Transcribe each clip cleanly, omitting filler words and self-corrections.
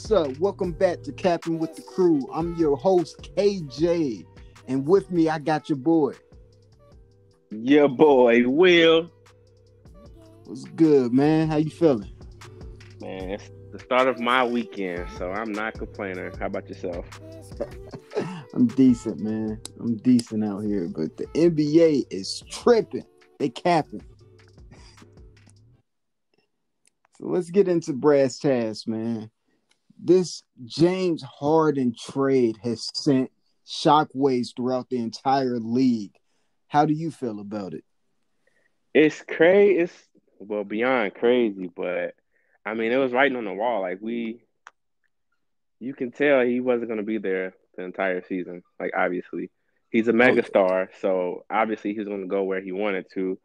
What's up? Welcome back to Cappin with the crew. I'm your host, KJ. And with me, I got your boy. Your boy Will. What's good, man? How you feeling? Man, it's the start of my weekend, so I'm not complaining. How about yourself? I'm decent, man. I'm decent out here, but the NBA is tripping. They capping. So let's get into brass tacks, man. This James Harden trade has sent shockwaves throughout the entire league. How do you feel about it? It's crazy. It's beyond crazy, but I mean, it was writing on the wall. You can tell he wasn't going to be there the entire season. Like, obviously, he's a Oh yeah, megastar, so obviously he's going to go where he wanted to,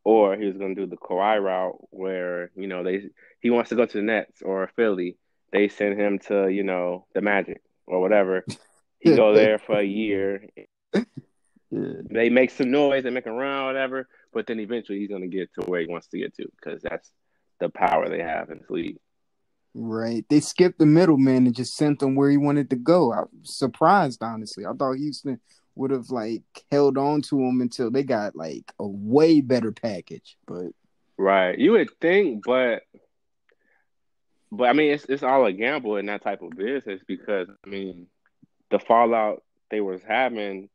or he was going to do the Kawhi route where he wants to go to the Nets or Philly. They send him to the Magic or whatever. He go there for a year. yeah. They make some noise, they make a run, whatever. But then eventually he's going to get to where he wants to get to because that's the power they have in this league. Right. They skipped the middleman and just sent him where he wanted to go. I'm surprised, honestly. I thought Houston would have held on to him until they got a way better package. But Right. You would think, but I mean, it's all a gamble in that type of business because I mean, the fallout they was having,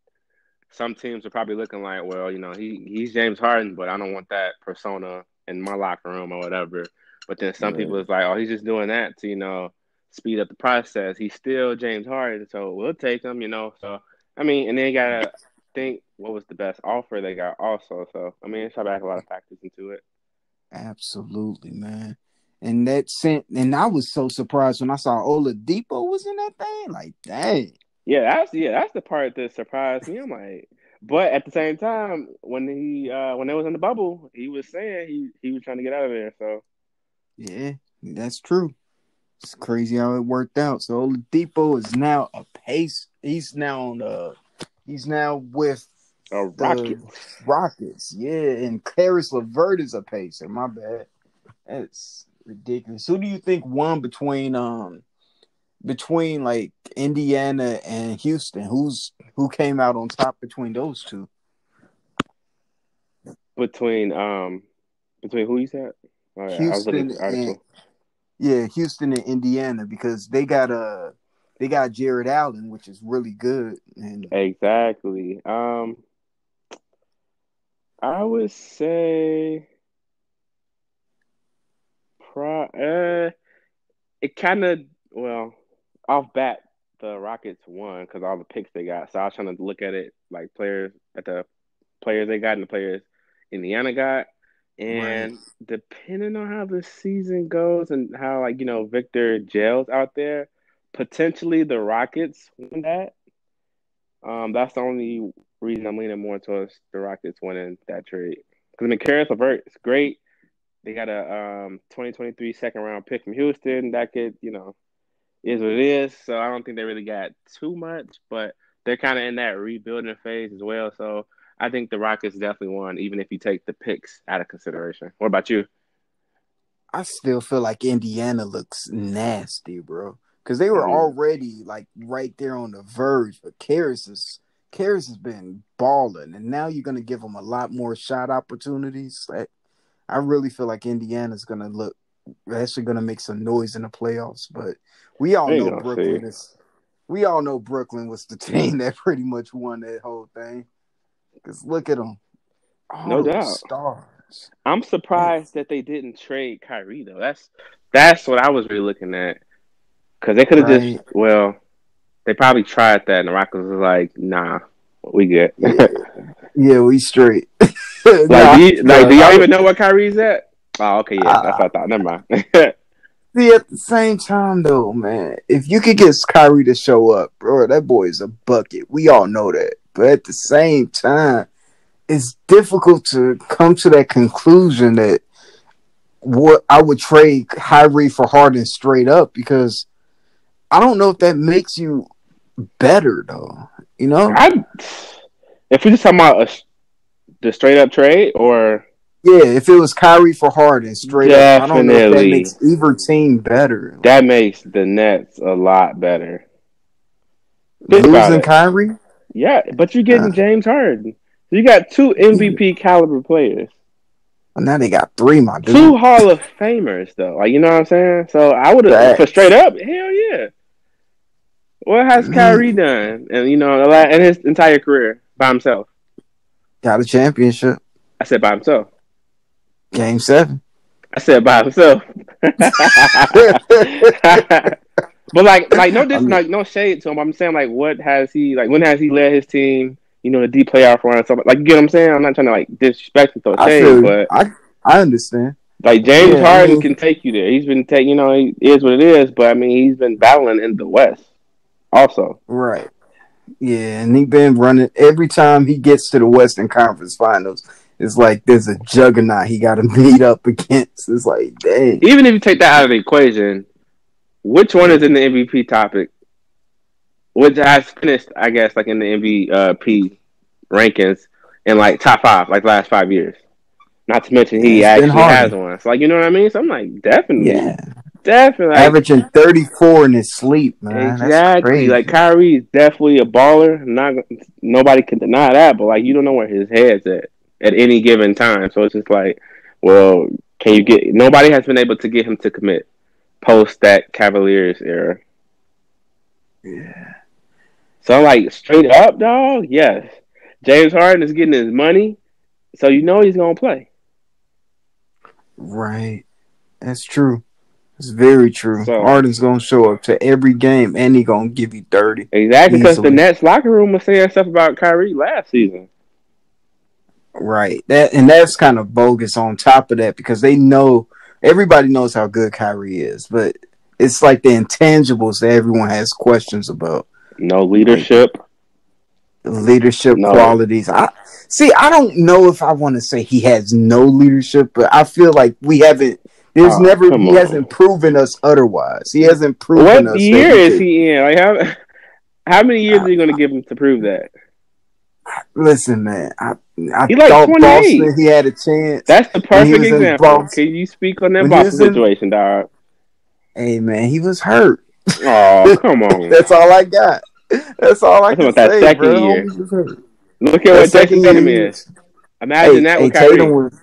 some teams are probably looking like, well, he's James Harden, but I don't want that persona in my locker room or whatever. But then some people right. is like, oh, he's just doing that to speed up the process. He's still James Harden, so we'll take him. So I mean, and then you gotta think what was the best offer they got also. So I mean, it's back a lot of factors into it. Absolutely, man. And I was so surprised when I saw Oladipo was in that thing. Like, dang. That's the part that surprised me. I'm like, but at the same time, when they was in the bubble, he was saying he was trying to get out of there. So Yeah, that's true. It's crazy how it worked out. So Oladipo is now a pace. He's now with the Rockets. Rockets. Yeah, and Caris LeVert is a pacer. My bad. That's ridiculous. Who do you think won between Indiana and Houston? Who came out on top between those two? Between who you said? Oh yeah, I was looking at Houston the and article. Houston and Indiana, because they got Jared Allen, which is really good. And Exactly. I would say it kind of off bat the Rockets won because all the picks they got. So I was trying to look at it like the players they got and the players Indiana got. right, And depending on how the season goes and how Victor gels out there, potentially the Rockets win that. That's the only reason I'm leaning more towards the Rockets winning that trade. Because I mean, Caris LeVert is great. They got a 2023 second round pick from Houston that could is what it is. So I don't think they really got too much, but they're kind of in that rebuilding phase as well. So I think the Rockets definitely won, even if you take the picks out of consideration. What about you? I still feel like Indiana looks nasty, bro. Because they were Mhm. already right there on the verge, but Karis has been balling, and now you're gonna give them a lot more shot opportunities. I really feel like Indiana's gonna look actually gonna make some noise in the playoffs. But we all There you know go. See, Brooklyn was the team that pretty much won that whole thing. Because look at them, all no those doubt. stars. I'm Man, surprised that they didn't trade Kyrie though. That's what I was really looking at because they could have just right? they probably tried that and the Rockets was like, nah, we good. Yeah, yeah, we straight. Like, Nah, do cause y'all even know where Kyrie's at? Oh, okay, yeah, that's I what I thought. Never mind. see at the same time though, man. If you could get Kyrie to show up, bro, that boy is a bucket. We all know that. But at the same time, it's difficult to come to that conclusion that what I would trade Kyrie for Harden straight up, because I don't know if that makes you better though. You know? I, if we just talking about the straight up trade, or Yeah, if it was Kyrie for Harden, straight up, I don't know if that Definitely. makes either team better. That Like makes the Nets a lot better. Think about losing it. Kyrie. Yeah, but you're getting Uh, James Harden. So you got two yeah. MVP caliber players. Well, now they got three, my Two dude. Hall of Famers though. Like you know what I'm saying? So I would have for straight Facts. up, hell yeah. What has Kyrie Me done? And in his entire career by himself. got a championship. I said by himself. Game 7. I said by himself. But like no I this mean, like no shade to him. I'm saying like what has he like when has he led his team, the deep playoff run and stuff like you get what I'm saying? I'm not trying to like disrespect and throw I shade, feel but I understand. like James Yeah, I Harden mean, can take you there. He's been he is what it is, but I mean he's been battling in the West also. right. Yeah, and he been running every time he gets to the Western Conference Finals. It's like there's a juggernaut he got to meet up against. It's like, dang. Even if you take that out of the equation, which one is in the MVP topic? Which has finished, I guess, like in the MVP rankings in like top five, like last 5 years. Not to mention Yeah, he it's been actually has Harden. one. So like you know what I mean? So I'm like definitely, Yeah, definitely like averaging 34 in his sleep, man. That's exactly like crazy. Kyrie is definitely a baller. Not nobody can deny that, but like you don't know where his head's at any given time. So it's just like, well, can you get? Nobody has been able to get him to commit post that Cavaliers era. Yeah, So I'm like straight up, dog. Yes, James Harden is getting his money, so you know he's gonna play. right. That's true. It's very true. So Harden's gonna show up to every game, and he gonna give you 30 exactly because the easily. Nets locker room was saying stuff about Kyrie last season. Right. That's kind of bogus on top of that because they know everybody knows how good Kyrie is, but it's like the intangibles that everyone has questions about. No Like leadership. the leadership No. qualities. I don't know if I want to say he has no leadership, but I feel like we haven't Oh, come he on. hasn't proven us otherwise. He hasn't proven What us that year he is could he in? Like how many years I, are you going to give him to prove that? listen, man. I He like thought 28. Boston he had a chance That's the when he perfect was in example. Boston. Can you speak on that When he Boston was in situation, dog? Hey man, he was hurt. Oh, come on. That's all I got. That's all I That's can about that say, second bro. year. Homie was hurt. Look at That what Jason second year, Tatum he is. was. Imagine that with Tatum Kyrie. was.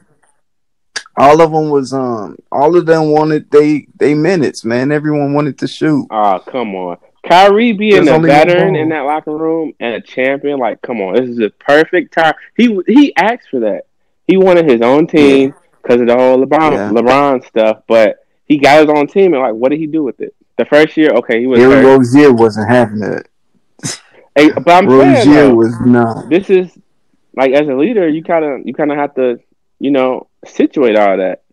All of them was. All of them wanted they minutes, man. Everyone wanted to shoot. Oh, come on. Kyrie being There's a only one veteran in ball. that locker room and a champion, like, come on, this is a perfect time. He asked for that. He wanted his own Yeah, team because of the whole yeah. LeBron stuff, but he got his own team, and like, what did he do with it? The first year, okay, he was Terry hurt. Rozier wasn't having that. Hey, but I'm saying Rozier though, was not. this is like as a leader, you kind of have to, situate all that.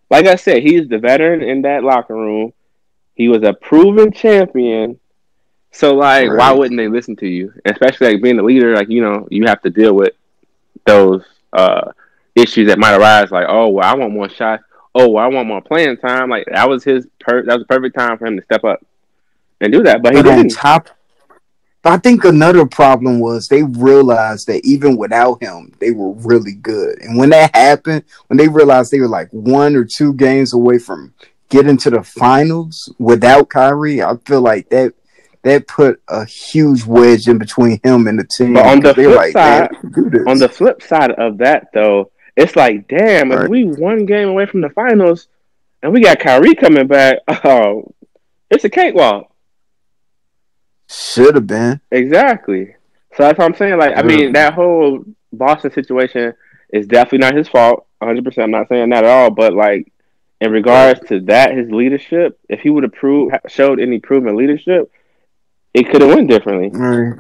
Like I said, he's the veteran in that locker room. He was a proven champion. So like, why Right. wouldn't they listen to you? Especially like being a leader, like you have to deal with those issues that might arise. Like, oh, well, I want more shots. Oh, well, I want more playing time. Like that was that was the perfect time for him to step up and do that, but he But on didn't. top I think another problem was they realized that even without him, they were really good. And when that happened, when they realized they were like 1 or 2 games away from getting to the finals without Kyrie, I feel like that put a huge wedge in between him and the But team because they were like, man, we can do on this. the flip side of that though, it's like, damn, if Right? we one game away from the finals and we got Kyrie coming back, oh, it's a cakewalk. Should have been. Exactly. So that's what I'm saying. Like, I Should have mean, been. that whole Boston situation is definitely not his fault. 100%. I'm not saying that at all. But like, in Right. regards to that, his leadership, if he would have showed any proven leadership, it could have went differently. Right.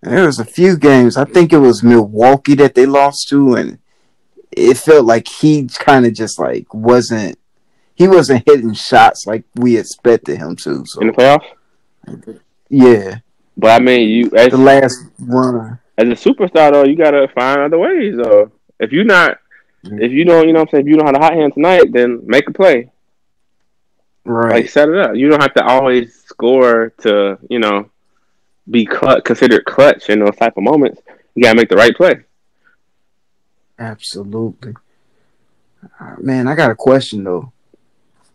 There was a few games. I think it was Milwaukee that they lost to, and it felt like he kind of just like wasn't he wasn't hitting shots like we expected him to. In the So playoffs. yeah, But I mean, you the last run, as a superstar though, you gotta find other ways though. If you not, if you don't, what I'm saying, if you don't have a hot hand tonight, then make a play. Like right? set it up. You don't have to always score to, be considered clutch in those type of moments. You gotta make the right play. Absolutely. Man, I got a question though.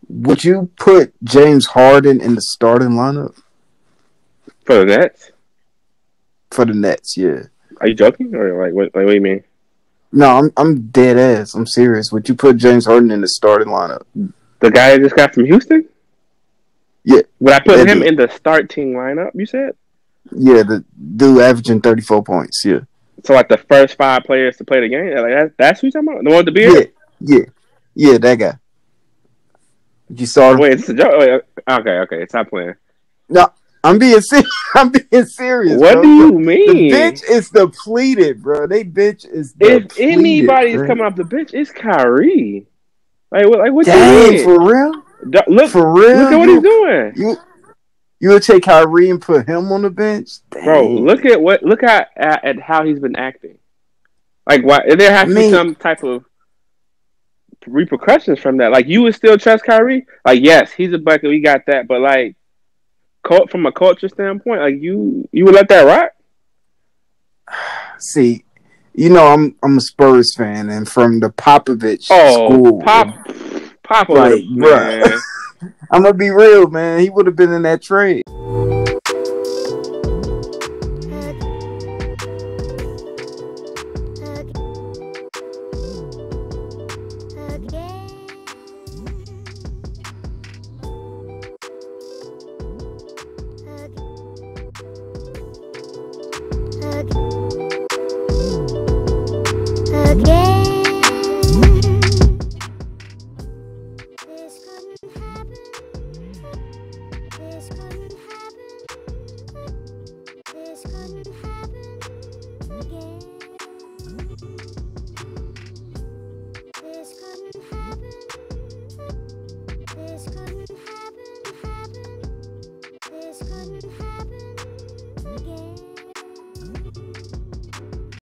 Would you put James Harden in the starting lineup For the Nets? for the Nets? Yeah. Are you joking or like what? Like what do you mean? No, I'm dead ass. I'm serious. Would you put James Harden in the starting lineup? The guy I just got from Houston? Yeah, Would I put that him dude. in the starting lineup? You said Yeah, the dude averaging 34 points. Yeah, so like the first five players to play the game. Like that's who you talking about? The one with the yeah, beard? yeah, yeah. That guy. You saw him? Wait, is this a joke? Wait, okay. Stop playing. No, I'm being serious. I'm being serious, What do bro. you The bench mean? is depleted, bro. They bench is If depleted, anybody's man. coming off the bench, it's Kyrie. Like what you Dang, mean? for real? Look, For look real? at what he's doing, You you would take Kyrie and put him on the bench? bro. Look Dang. at what look at how he's been acting. Like, why there I has to be mean, some type of repercussions from that. Like, you would still trust Kyrie? Like, yes, he's a bucket. We got that, but like, from a culture standpoint, like you would let that rock? see, I'm a Spurs fan, and from the Popovich Oh, school, Papa would like, have, bruh, man. I'm gonna be real, man. He would have been in that trade. This couldn't happen again.